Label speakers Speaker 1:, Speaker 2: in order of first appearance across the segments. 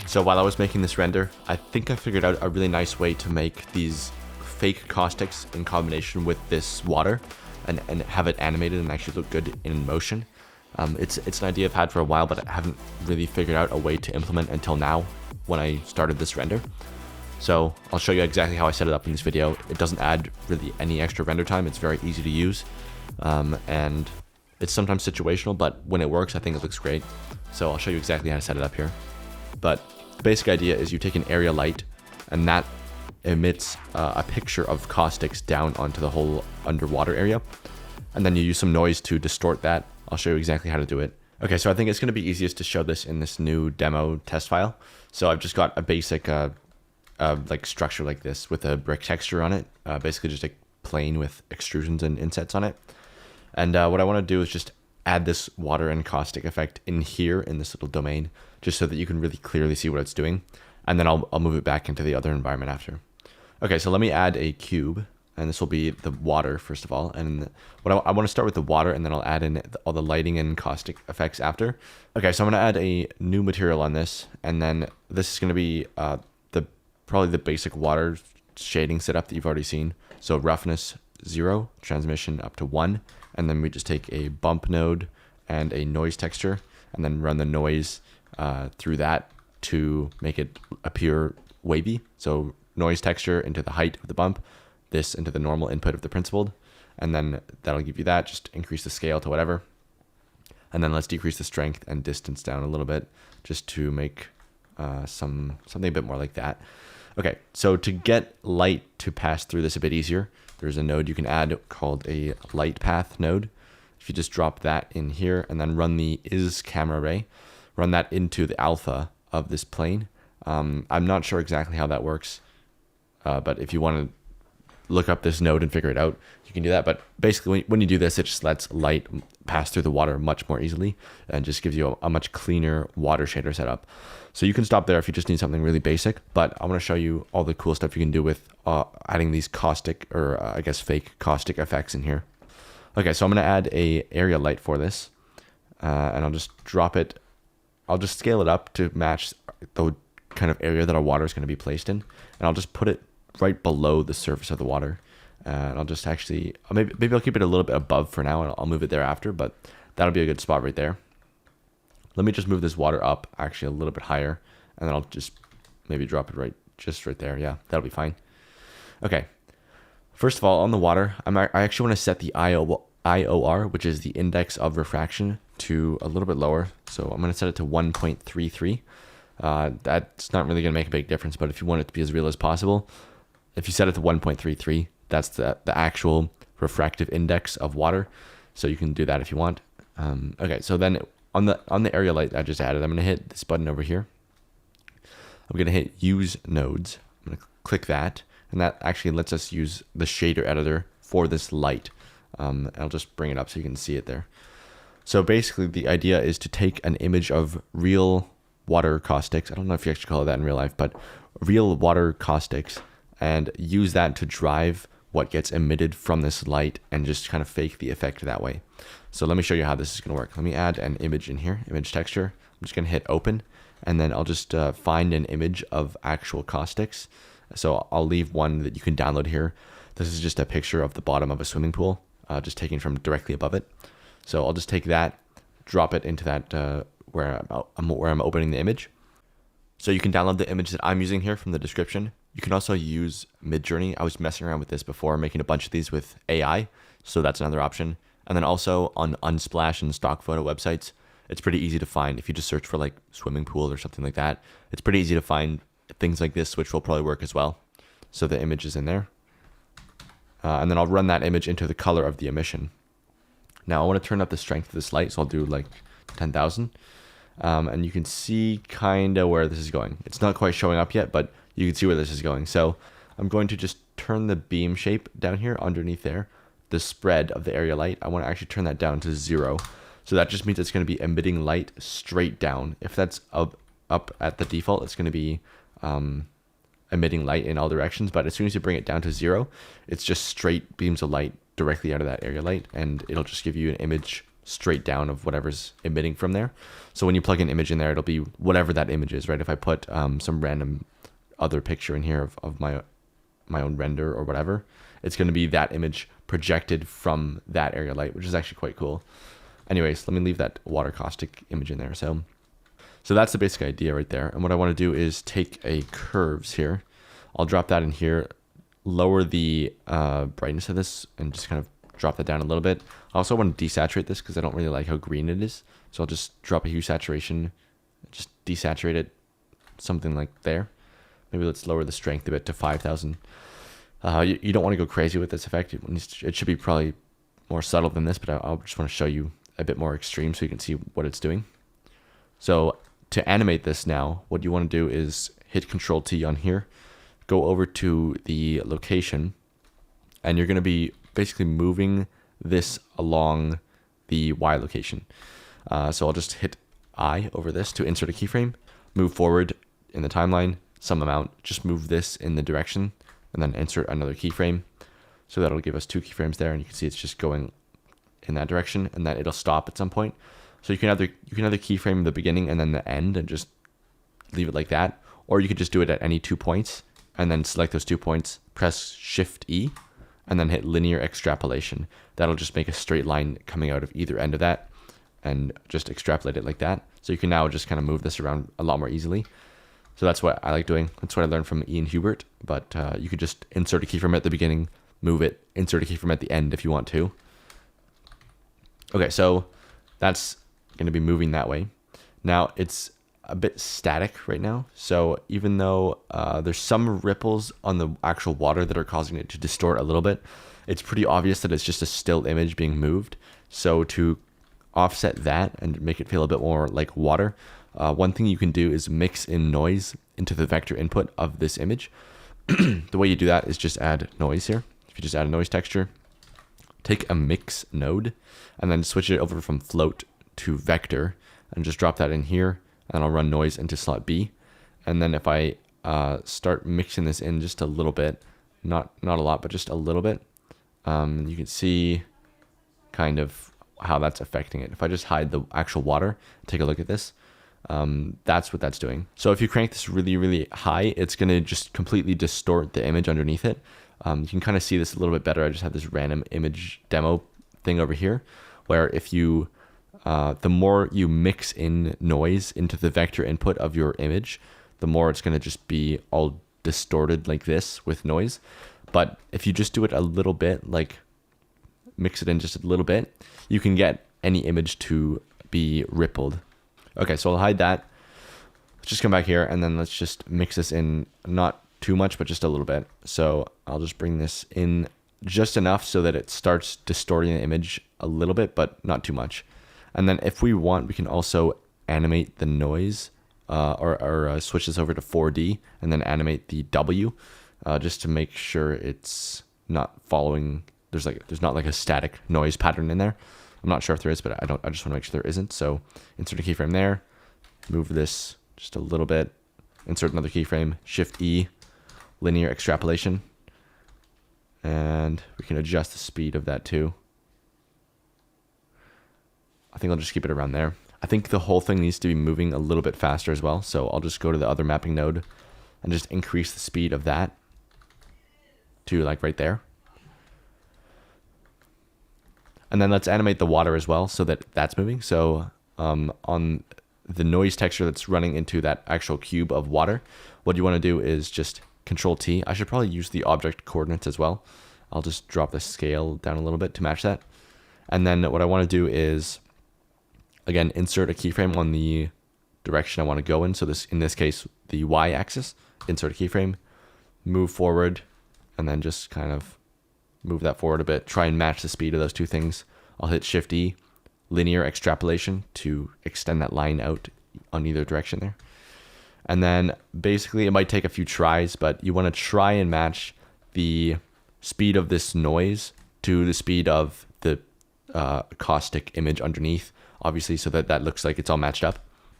Speaker 1: So while I was making this render, I think I figured out a really nice way to make these fake caustics in combination with this water and have it animated and actually look good in motion. It's an idea I've had for a while, but I haven't really figured out a way to implement until now when I started this render. So I'll show you exactly how I set it up in this video. It doesn't add really any extra render time. It's very easy to use. And it's sometimes situational, but when it works, I think it looks great. So I'll show you exactly how to set it up here. But the basic idea is you take an area light and that emits a picture of caustics down onto the whole underwater area. And then you use some noise to distort that. I'll show you exactly how to do it. Okay, so I think it's going to be easiest to show this in this new demo test file. So I've just got a basic like structure like this with a brick texture on it. Basically just a plane with extrusions and insets on it. And what I want to do is just add this water and caustic effect in here in this little domain, just so that you can really clearly see what it's doing. And then I'll move it back into the other environment after. Okay, so let me add a cube, and this will be the water first of all. And I want to start with the water, and then I'll add in all the lighting and caustic effects after. Okay, so I'm going to add a new material on this, and then this is going to be probably the basic water shading setup that you've already seen. So roughness 0, transmission up to 1, and then we just take a bump node and a noise texture, and then run the noise through that to make it appear wavy. So noise texture into the height of the bump, this into the normal input of the principled, and then that'll give you that. Just increase the scale to whatever. And then let's decrease the strength and distance down a little bit just to make something a bit more like that. Okay, so to get light to pass through this a bit easier, there's a node you can add called a light path node. If you just drop that in here and then run the is camera ray, run that into the alpha of this plane. I'm not sure exactly how that works, but if you want to look up this node and figure it out, you can do that. But basically when you do this, it just lets light pass through the water much more easily and just gives you a much cleaner water shader setup. So you can stop there if you just need something really basic, but I want to show you all the cool stuff you can do with adding these caustic, or I guess fake caustic effects in here. Okay, so I'm going to add a area light for this, and I'll just drop it. I'll just scale it up to match the kind of area that our water is going to be placed in, and I'll just put it right below the surface of the water. And I'll just actually, maybe I'll keep it a little bit above for now, and I'll move it there after, but that'll be a good spot right there. Let me just move this water up actually a little bit higher, and then I'll just maybe drop it just right there. Yeah, that'll be fine. Okay. First of all, on the water, I actually want to set the IOR, which is the index of refraction, to a little bit lower. So I'm going to set it to 1.33. That's not really going to make a big difference, but if you want it to be as real as possible, if you set it to 1.33, that's the actual refractive index of water. So you can do that if you want. Okay, so then on the area light I just added, I'm going to hit this button over here. I'm going to hit use nodes. I'm going to click that, and that actually lets us use the shader editor for this light. I'll just bring it up so you can see it there. So basically the idea is to take an image of real water caustics. I don't know if you actually call it that in real life, but real water caustics, and use that to drive what gets emitted from this light and just kind of fake the effect that way. So let me show you how this is going to work. Let me add an image in here, image texture. I'm just going to hit open, and then I'll just find an image of actual caustics. So I'll leave one that you can download here. This is just a picture of the bottom of a swimming pool, just taken from directly above it. So I'll just take that, drop it into that where I'm opening the image. So you can download the image that I'm using here from the description. You can also use Midjourney. I was messing around with this before, making a bunch of these with AI, so that's another option. And then also on Unsplash and stock photo websites, it's pretty easy to find. If you just search for like swimming pool or something like that, it's pretty easy to find things like this, which will probably work as well. So the image is in there. And then I'll run that image into the color of the emission. Now I want to turn up the strength of this light, so I'll do like 10,000. And you can see kind of where this is going. It's not quite showing up yet, but you can see where this is going. So I'm going to just turn the beam shape down here underneath there, the spread of the area light. I want to actually turn that down to 0. So that just means it's going to be emitting light straight down. If that's up at the default, it's going to be emitting light in all directions. But as soon as you bring it down to 0, it's just straight beams of light directly out of that area light, and it'll just give you an image straight down of whatever's emitting from there. So when you plug an image in there, it'll be whatever that image is, right? If I put some random other picture in here of my own render or whatever, it's going to be that image projected from that area light, which is actually quite cool. Anyways, let me leave that water caustic image in there. So that's the basic idea right there. And what I want to do is take a curves here. I'll drop that in here, lower the brightness of this, and just kind of drop that down a little bit. I also want to desaturate this because I don't really like how green it is. So I'll just drop a hue saturation, just desaturate it, something like there. Maybe let's lower the strength a bit to 5,000. You don't want to go crazy with this effect. It should be probably more subtle than this, but I'll just want to show you a bit more extreme so you can see what it's doing. So to animate this now, what you want to do is hit Control T on here, go over to the location, and you're going to be basically moving this along the Y location. So I'll just hit I over this to insert a keyframe, move forward in the timeline, some amount, just move this in the direction, and then insert another keyframe. So that'll give us 2 keyframes there, and you can see it's just going in that direction, and then it'll stop at some point. So you can either keyframe the beginning and then the end and just leave it like that, or you could just do it at any 2 points and then select those 2 points, press Shift E, and then hit linear extrapolation. That'll just make a straight line coming out of either end of that and just extrapolate it like that. So you can now just kind of move this around a lot more easily. So that's what I like doing. That's what I learned from Ian Hubert, but you could just insert a keyframe at the beginning, move it, insert a keyframe at the end if you want to. Okay, so that's going to be moving that way. Now it's a bit static right now. So even though there's some ripples on the actual water that are causing it to distort a little bit, it's pretty obvious that it's just a still image being moved. So to offset that and make it feel a bit more like water, one thing you can do is mix in noise into the vector input of this image. The way you do that is just add noise here. If you just add a noise texture, take a mix node, and then switch it over from float to vector, and just drop that in here, and I'll run noise into slot B. And then if I start mixing this in just a little bit, not a lot, but just a little bit, you can see kind of how that's affecting it. If I just hide the actual water, take a look at this, that's what that's doing. So if you crank this really, really high, it's going to just completely distort the image underneath it. You can kind of see this a little bit better. I just have this random image demo thing over here, where if you, the more you mix in noise into the vector input of your image, the more it's going to just be all distorted like this with noise. But if you just do it a little bit, like mix it in just a little bit, you can get any image to be rippled. Okay, so I'll hide that. Let's just come back here, and then let's just mix this in, not too much, but just a little bit. So I'll just bring this in just enough so that it starts distorting the image a little bit, but not too much. And then if we want, we can also animate the noise, or switch this over to 4D and then animate the W, just to make sure it's not following. There's not like a static noise pattern in there. I'm not sure if there is, but I just want to make sure there isn't. So insert a keyframe there, move this just a little bit, insert another keyframe, Shift E, linear extrapolation, and we can adjust the speed of that too. I think I'll just keep it around there. I think the whole thing needs to be moving a little bit faster as well. So I'll just go to the other mapping node and just increase the speed of that to like right there. And then let's animate the water as well so that that's moving. So on the noise texture that's running into that actual cube of water, what you want to do is just Control T. I should probably use the object coordinates as well. I'll just drop the scale down a little bit to match that. And then what I want to do is, again, insert a keyframe on the direction I want to go in. So this, in this case, the Y axis, insert a keyframe, move forward, and then just kind of move that forward a bit. Try and match the speed of those two things. I'll hit Shift E, linear extrapolation to extend that line out on either direction there. And then basically it might take a few tries, but you want to try and match the speed of this noise to the speed of the caustic image underneath, obviously, so that looks like it's all matched up.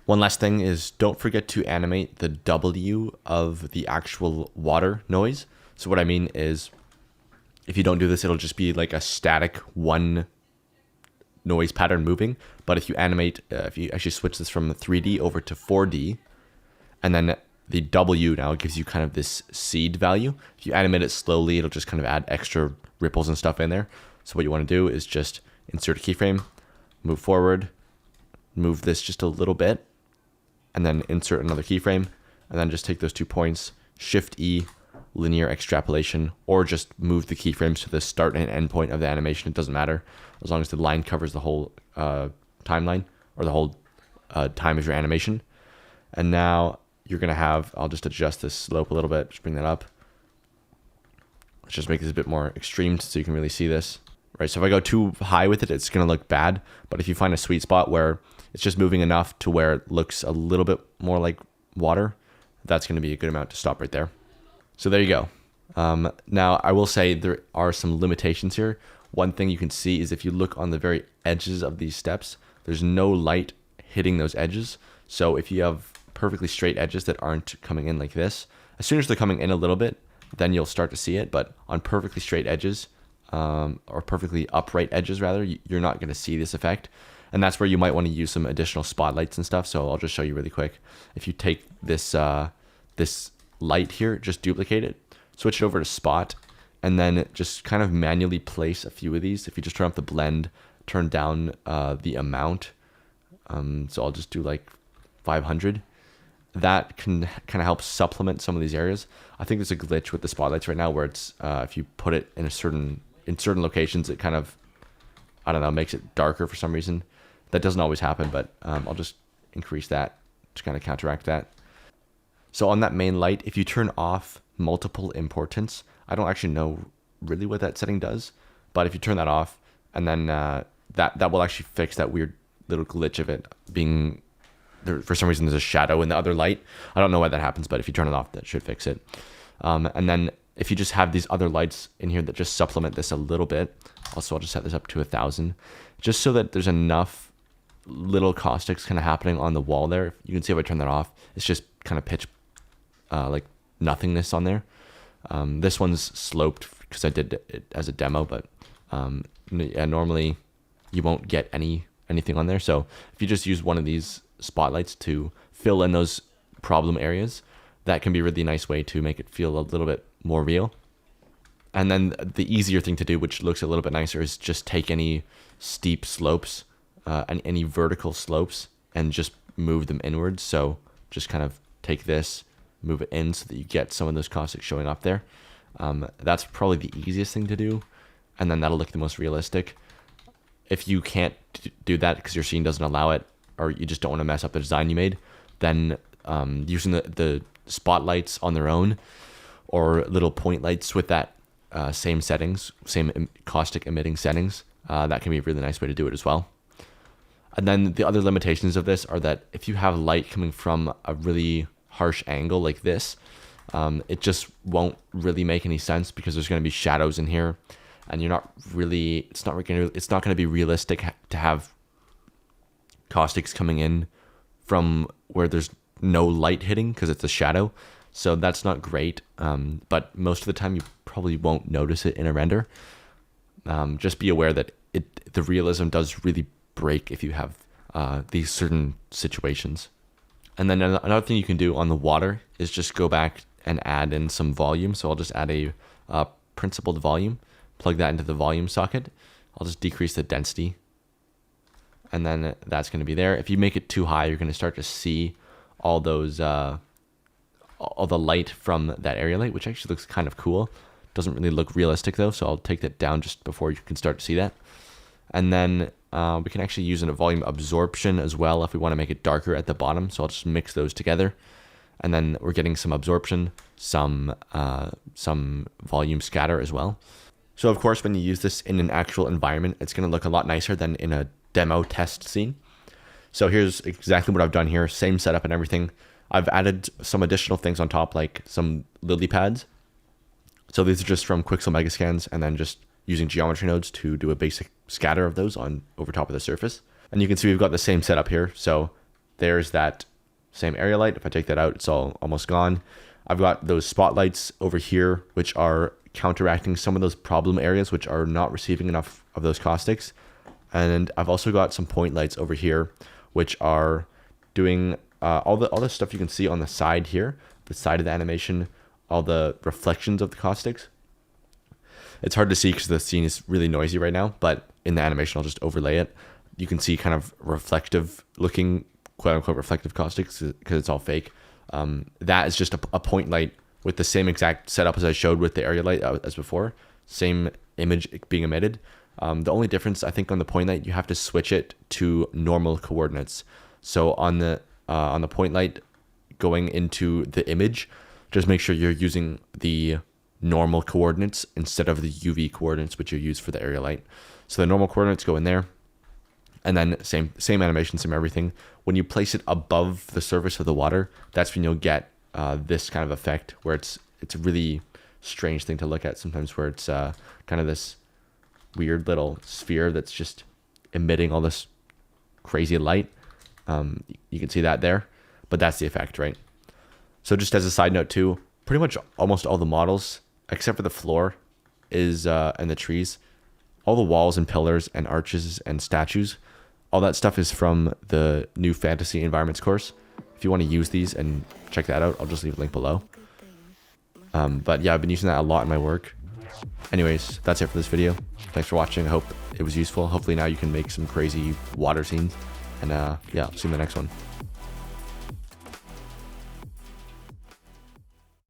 Speaker 1: One last thing is, don't forget to animate the W of the actual water noise. So what I mean is, if you don't do this, it'll just be like a static 1 noise pattern moving. But if you animate, if you actually switch this from 3D over to 4D, and then the W now gives you kind of this seed value. If you animate it slowly, it'll just kind of add extra ripples and stuff in there. So what you want to do is just insert a keyframe, move forward, move this just a little bit, and then insert another keyframe, and then just take those 2 points, Shift E, linear extrapolation, or just move the keyframes to the start and end point of the animation. It doesn't matter as long as the line covers the whole timeline or the whole time of your animation. And now you're going to have, I'll just adjust this slope a little bit, just bring that up. Let's just make this a bit more extreme so you can really see this. Right, so if I go too high with it, it's going to look bad. But if you find a sweet spot where it's just moving enough to where it looks a little bit more like water, that's going to be a good amount to stop right there. So there you go. Now, I will say there are some limitations here. One thing you can see is if you look on the very edges of these steps, there's no light hitting those edges. So if you have perfectly straight edges that aren't coming in like this, as soon as they're coming in a little bit, then you'll start to see it. But on perfectly straight edges, or perfectly upright edges rather, you're not going to see this effect. And that's where you might want to use some additional spotlights and stuff. So I'll just show you really quick. If you take this this light here, just duplicate it, switch it over to spot, and then just kind of manually place a few of these. If you just turn up the blend, turn down the amount. So I'll just do like 500. That can kind of help supplement some of these areas. I think there's a glitch with the spotlights right now where it's if you put it in certain locations, it kind of, I don't know, makes it darker for some reason. That doesn't always happen, but I'll just increase that to kind of counteract that. So on that main light, if you turn off multiple importance, I don't actually know really what that setting does, but if you turn that off, and then that will actually fix that weird little glitch of it being there. For some reason, there's a shadow in the other light. I don't know why that happens, but if you turn it off, that should fix it. And then if you just have these other lights in here that just supplement this a little bit, also I'll just set this up to 1,000, just so that there's enough little caustics kind of happening on the wall there. You can see if I turn that off, it's just kind of pitch like nothingness on there. This one's sloped because I did it as a demo, but yeah, normally you won't get anything on there. So if you just use one of these spotlights to fill in those problem areas, that can be a really nice way to make it feel a little bit more real. And then the easier thing to do, which looks a little bit nicer, is just take any steep slopes and any vertical slopes and just move them inwards. So just kind of take this, move it in so that you get some of those caustics showing up there. That's probably the easiest thing to do, and then that'll look the most realistic. If you can't do that because your scene doesn't allow it, or you just don't want to mess up the design you made, then using the spotlights on their own, or little point lights with that same settings, same caustic emitting settings, that can be a really nice way to do it as well. And then the other limitations of this are that if you have light coming from a really harsh angle like this, it just won't really make any sense because there's going to be shadows in here, and you're not really, it's not going to be realistic to have caustics coming in from where there's no light hitting because it's a shadow. So that's not great, but most of the time you probably won't notice it in a render. Just be aware that the realism does really break if you have these certain situations. And then another thing you can do on the water is just go back and add in some volume. So I'll just add a principled volume, plug that into the volume socket. I'll just decrease the density, and then that's going to be there. If you make it too high, you're going to start to see all those all the light from that area light, which actually looks kind of cool. Doesn't really look realistic though, so I'll take that down just before you can start to see that. And then we can actually use a volume absorption as well if we want to make it darker at the bottom. So I'll just mix those together, and then we're getting some absorption, some volume scatter as well. So of course, when you use this in an actual environment, it's going to look a lot nicer than in a demo test scene. So here's exactly what I've done here. Same setup and everything. I've added some additional things on top, like some lily pads. So these are just from Quixel Megascans, and then just using geometry nodes to do a basic scatter of those on over top of the surface. And you can see we've got the same setup here. So there's that same area light. If I take that out, it's all almost gone. I've got those spotlights over here, which are counteracting some of those problem areas, which are not receiving enough of those caustics. And I've also got some point lights over here, which are doing all the stuff you can see on the side here, the side of the animation, all the reflections of the caustics. It's hard to see because the scene is really noisy right now, but in the animation, I'll just overlay it. You can see kind of reflective looking, quote unquote, reflective caustics because it's all fake. That is just a point light with the same exact setup as I showed with the area light as before. Same image being emitted. The only difference I think on the point light, you have to switch it to normal coordinates. So on the point light going into the image, just make sure you're using the normal coordinates instead of the UV coordinates, which you use for the area light. So the normal coordinates go in there, and then same animation, same everything. When you place it above the surface of the water, that's when you'll get this kind of effect where it's a really strange thing to look at sometimes, where it's kind of this weird little sphere that's just emitting all this crazy light. You can see that there, but that's the effect, right? So just as a side note too, pretty much almost all the models, except for the floor, is and the trees, all the walls and pillars and arches and statues, all that stuff is from the new fantasy environments course. If you want to use these and check that out, I'll just leave a link below. But yeah, I've been using that a lot in my work. Anyways, that's it for this video. Thanks for watching. I hope it was useful. Hopefully now you can make some crazy water scenes. And yeah, I'll see you in the next one.